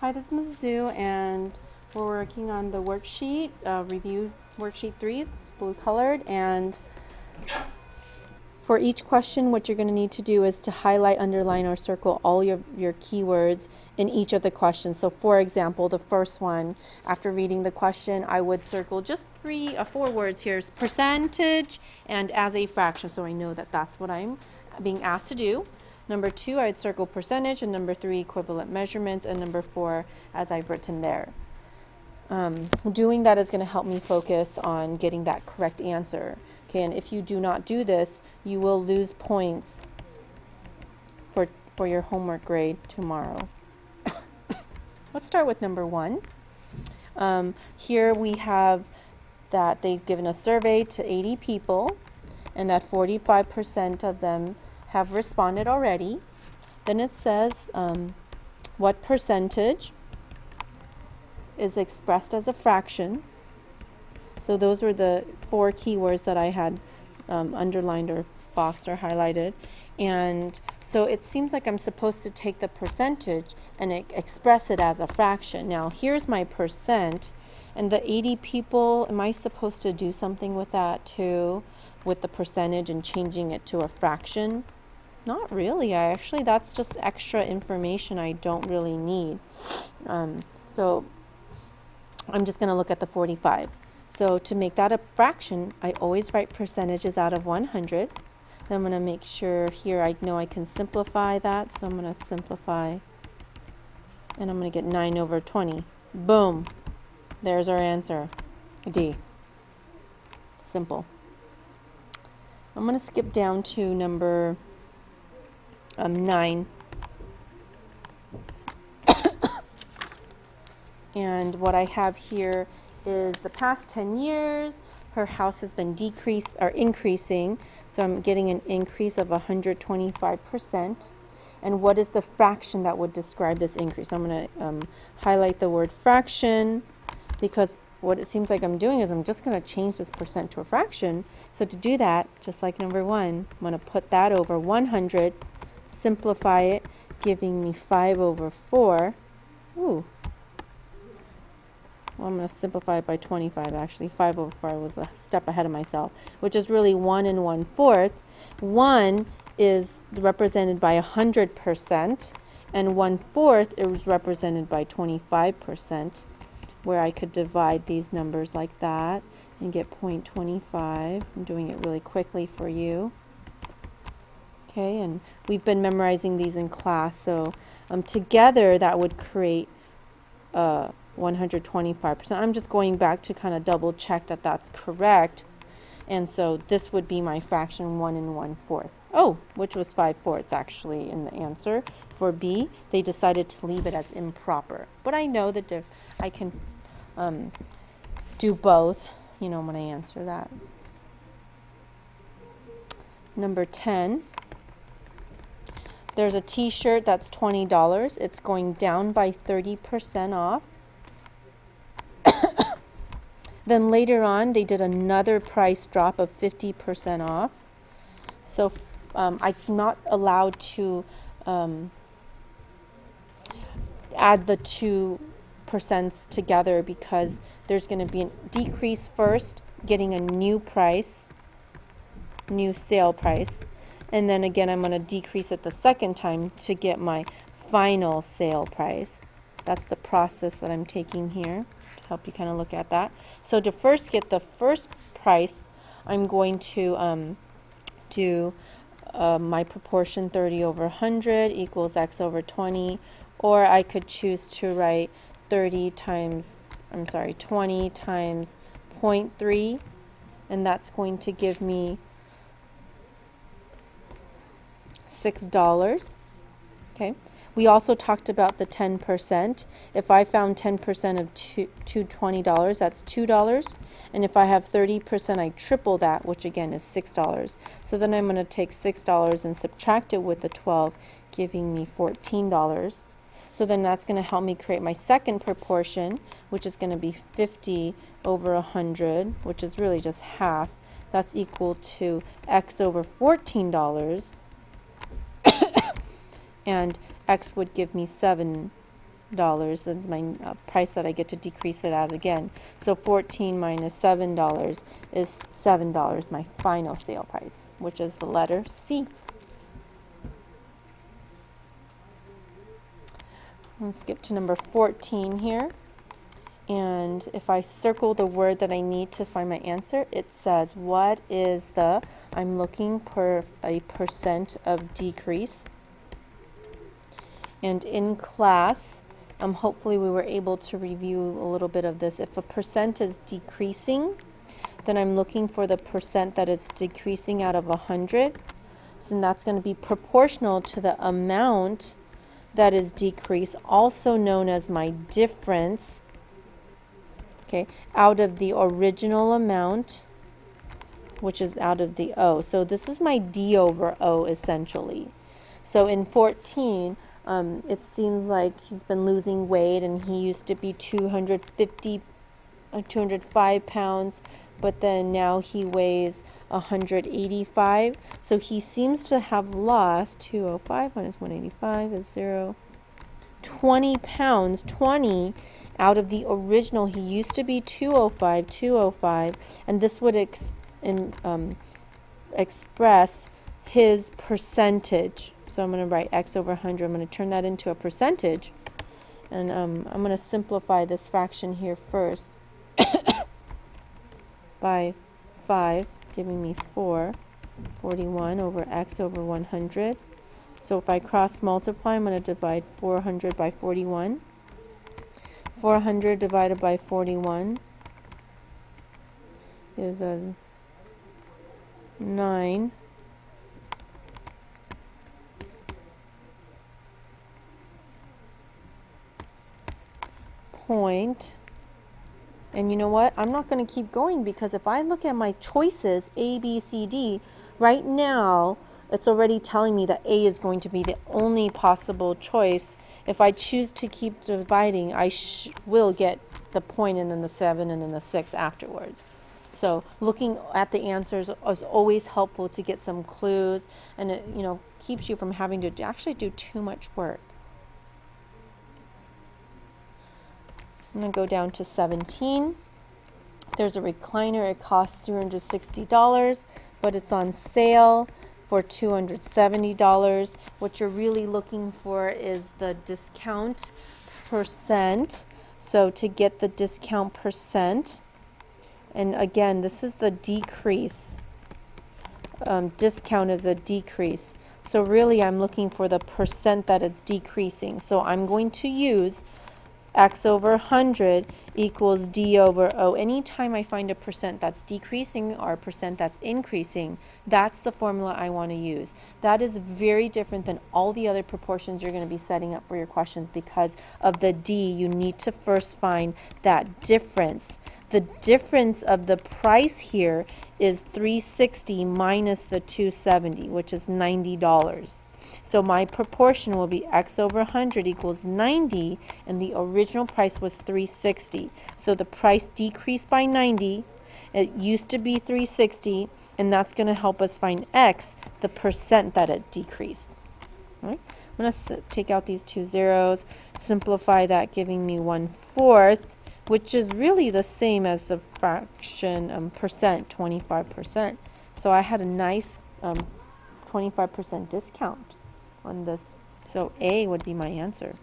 Hi, this is Mrs. Zhu, and we're working on the worksheet, review worksheet 3, blue colored, and for each question what you're going to need to do is to highlight, underline, or circle all your keywords in each of the questions. So for example, the first one, after reading the question, I would circle just 4 words here, percentage and as a fraction, so I know that that's what I'm being asked to do. Number 2, I'd circle percentage, and number 3, equivalent measurements, and number 4, as I've written there. Doing that is going to help me focus on getting that correct answer. Okay, and if you do not do this, you will lose points for your homework grade tomorrow. Let's start with number 1. Here we have that they've given a survey to 80 people, and that 45% of them have responded already. Then it says what percentage is expressed as a fraction. So those were the 4 keywords that I had underlined or boxed or highlighted. And so it seems like I'm supposed to take the percentage and express it as a fraction. Now here's my percent, and the 80 people, am I supposed to do something with that too, with the percentage and changing it to a fraction? Not really. That's just extra information I don't really need. So I'm just going to look at the 45. So to make that a fraction, I always write percentages out of 100. Then I'm going to make sure here I know I can simplify that. So I'm going to simplify, and I'm going to get 9 over 20. Boom. There's our answer. D. Simple. I'm going to skip down to number 9. And what I have here is the past 10 years, her house has been increasing, so I'm getting an increase of 125%. And what is the fraction that would describe this increase? I'm going to highlight the word fraction, because what it seems like I'm doing is I'm just going to change this percent to a fraction. So to do that, just like number 1, I'm going to put that over 100, simplify it, giving me 5 over 4. Ooh. Well, I'm going to simplify it by 25 actually. 5 over 4 was a step ahead of myself, which is really 1 and 1/4. 1 is represented by 100%, and 1/4 is represented by 25%, where I could divide these numbers like that and get 0.25. I'm doing it really quickly for you. Okay, and we've been memorizing these in class, so together that would create 125%. I'm just going back to kind of double check that that's correct, and so this would be my fraction 1 and 1/4. Oh, which was 5/4 actually in the answer. For B, they decided to leave it as improper, but I know that I can do both, you know, when I answer that. Number 10. There's a t-shirt that's $20. It's going down by 30% off. Then later on, they did another price drop of 50% off. So I'm not allowed to add the 2 percents together, because there's going to be a decrease first, getting a new price, new sale price. And then again, I'm going to decrease it the second time to get my final sale price. That's the process that I'm taking here to help you kind of look at that. So to first get the first price, I'm going to do my proportion 30 over 100 equals x over 20, or I could choose to write 20 times 0.3, and that's going to give me $6. Okay. We also talked about the 10%. If I found 10% of $20, that's $2. And if I have 30%, I triple that, which again is $6. So then I'm going to take $6 and subtract it with the 12, giving me $14. So then that's going to help me create my second proportion, which is going to be 50 over 100, which is really just half. That's equal to x over $14. And x would give me 7 That's my price that I get to decrease it at again. So 14 minus $7 is $7, my final sale price, which is the letter C. Let's skip to number 14 here. And if I circle the word that I need to find my answer, it says, what is the, I'm looking for a percent of decrease. And in class, hopefully we were able to review a little bit of this. If a percent is decreasing, then I'm looking for the percent that it's decreasing out of 100. So that's going to be proportional to the amount that is decreased, also known as my difference, okay, out of the original amount, which is out of the O. So this is my D over O essentially. So in 14, it seems like he's been losing weight, and he used to be 205 pounds, but then now he weighs 185. So he seems to have lost 205 minus 185 is 0. 20 pounds, 20 out of the original. He used to be 205, and this would express his percentage. So I'm going to write x over 100. I'm going to turn that into a percentage, and I'm going to simplify this fraction here first by 5, giving me 41 over x over 100. So if I cross multiply, I'm going to divide 400 by 41. 400 divided by 41 is a 9. And you know what? I'm not going to keep going, because if I look at my choices, A, B, C, D, right now it's already telling me that A is going to be the only possible choice. If I choose to keep dividing, I will get the point and then the 7 and then the 6 afterwards. So looking at the answers is always helpful to get some clues, and it, you know, keeps you from having to actually do too much work. I'm going to go down to 17. There's a recliner. It costs $360, but it's on sale for $270. What you're really looking for is the discount percent. So to get the discount percent, and again, this is the decrease. Discount is a decrease. So really I'm looking for the percent that it's decreasing. So I'm going to use x over 100 equals d over O. Anytime I find a percent that's decreasing or a percent that's increasing, that's the formula I want to use. That is very different than all the other proportions you're going to be setting up for your questions. Because of the D, you need to first find that difference. The difference of the price here is 360 minus the 270, which is $90. So my proportion will be x over 100 equals 90, and the original price was 360. So the price decreased by 90. It used to be 360, and that's going to help us find x, the percent that it decreased. All right. I'm going to take out these two zeros, simplify that, giving me 1/4, which is really the same as the fraction percent, 25%. So I had a nice 25% discount on this. So A would be my answer.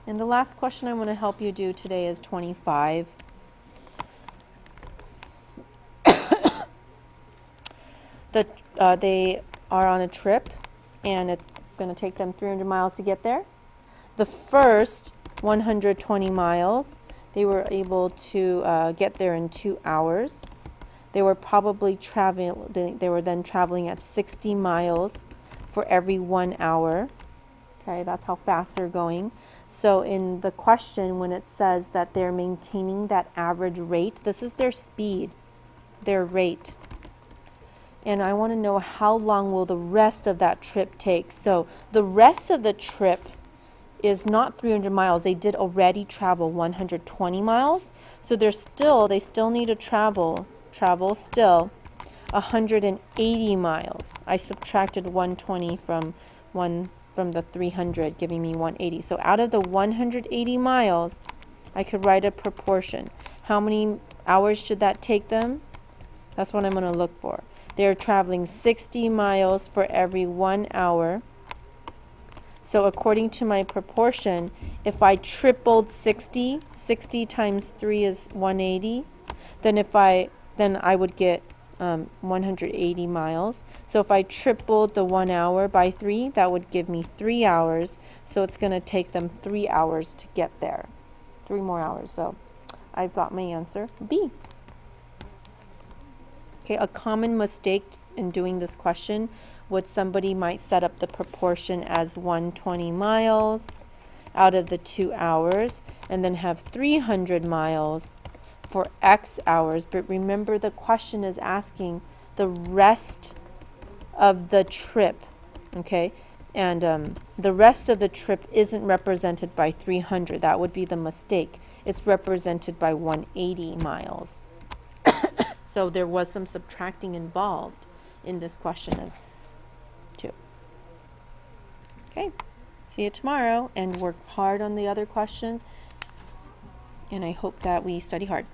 And the last question I want to help you do today is 25. They are on a trip, and it's going to take them 300 miles to get there. The first 120 miles, they were able to get there in 2 hours. They were probably traveling, they were then traveling at 60 miles for every 1 hour. Okay, that's how fast they're going. So in the question, when it says that they're maintaining that average rate, this is their speed, their rate. And I want to know how long will the rest of that trip take. So the rest of the trip is not 300 miles. They did already travel 120 miles. So they still need to travel still 180 miles. I subtracted 120 from from the 300, giving me 180. So out of the 180 miles, I could write a proportion. How many hours should that take them? That's what I'm going to look for. They're traveling 60 miles for every 1 hour. So according to my proportion, if I tripled 60, 60 times 3 is 180, then I would get 180 miles. So if I tripled the 1 hour by 3, that would give me 3 hours. So it's going to take them 3 hours to get there. 3 more hours. So I've got my answer, B. Okay, a common mistake in doing this question would somebody might set up the proportion as 120 miles out of the 2 hours and then have 300 miles for X hours. But remember, the question is asking the rest of the trip, okay? And the rest of the trip isn't represented by 300. That would be the mistake. It's represented by 180 miles. So there was some subtracting involved in this question as too. Okay, see you tomorrow, and work hard on the other questions. And I hope that we study hard.